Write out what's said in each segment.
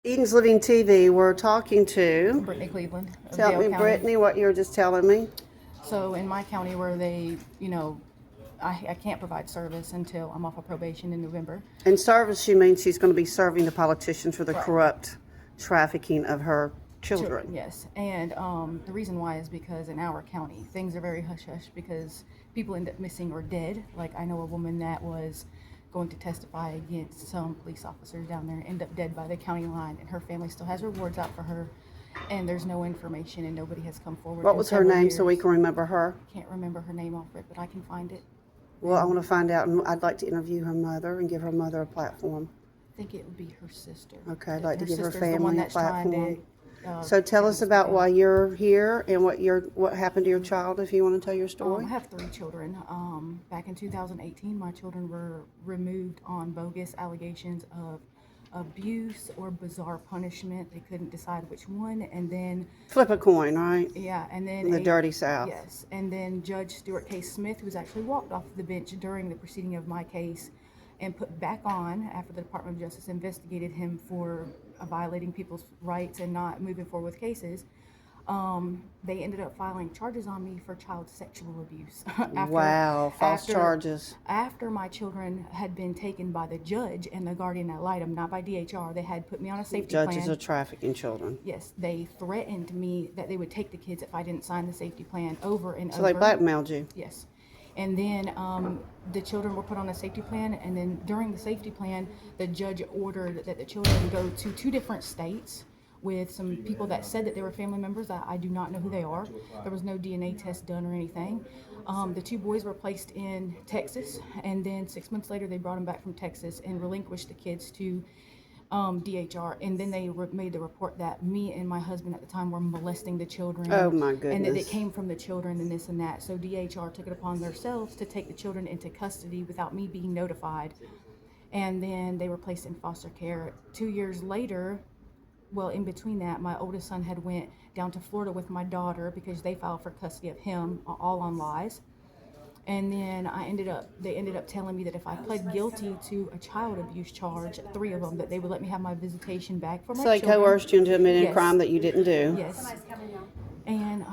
Eden's Living TV. We're talking to Brittney Cleveland of Tell Dale me, County. Brittany, what you were just telling me. So in my county where they, I can't provide service until I'm off of probation in November. In service, she means she's going to be serving the politicians for the Right. corrupt trafficking of her children. Yes, and the reason why is because in our county, things are very hush-hush because people end up missing or dead. Like I know a woman that was going to testify against some police officers down there and end up dead by the county line, and her family still has rewards out for her, and there's no information and nobody has come forward. What was her name so we can remember her? Can't remember her name off it, but I can find it. Well, I want to find out, and I'd like to interview her mother and give her mother a platform. I think it would be her sister. Okay, I'd like to give her sister's the one family a that's trying platform. to, So tell us about why you're here and what happened to your child, if you want to tell your story. I have 3 children. Back in 2018, my children were removed on bogus allegations of abuse or bizarre punishment. They couldn't decide which one, and then Flip a coin, right? yeah, and then In the dirty South. Yes, and then Judge Stuart K. Smith, who's actually walked off the bench during the proceeding of my case, and put back on after the Department of Justice investigated him for violating people's rights and not moving forward with cases. They ended up filing charges on me for child sexual abuse. False charges. After my children had been taken by the judge and the guardian ad litem, not by DHR, they had put me on a safety plan. Judges are trafficking children. Yes, they threatened me that they would take the kids if I didn't sign the safety plan over and over. So they blackmailed you. Yes. And then the children were put on a safety plan, and then during the safety plan, the judge ordered that the children go to 2 different states with some people that said that they were family members. I do not know who they are. There was no DNA test done or anything. The 2 boys were placed in Texas, and then 6 months later, they brought them back from Texas and relinquished the kids to DHR, and then they made the report that me and my husband at the time were molesting the children. Oh my goodness. And that it came from the children and this and that. So DHR took it upon themselves to take the children into custody without me being notified. And then they were placed in foster care. 2 years later, well, in between that, my oldest son had went down to Florida with my daughter because they filed for custody of him, all on lies. And then they ended up telling me that if I pled guilty to a child abuse charge, 3 of them, that they would let me have my visitation back for my So they children. coerced you into admitting a Yes. crime that you didn't do. Yes. And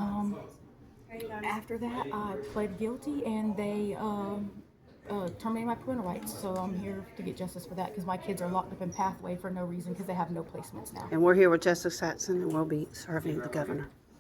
after that, I pled guilty, and they terminated my parental rights. So I'm here to get justice for that because my kids are locked up in Pathway for no reason because they have no placements now. And we're here with Justice Saxon, and we'll be serving the governor.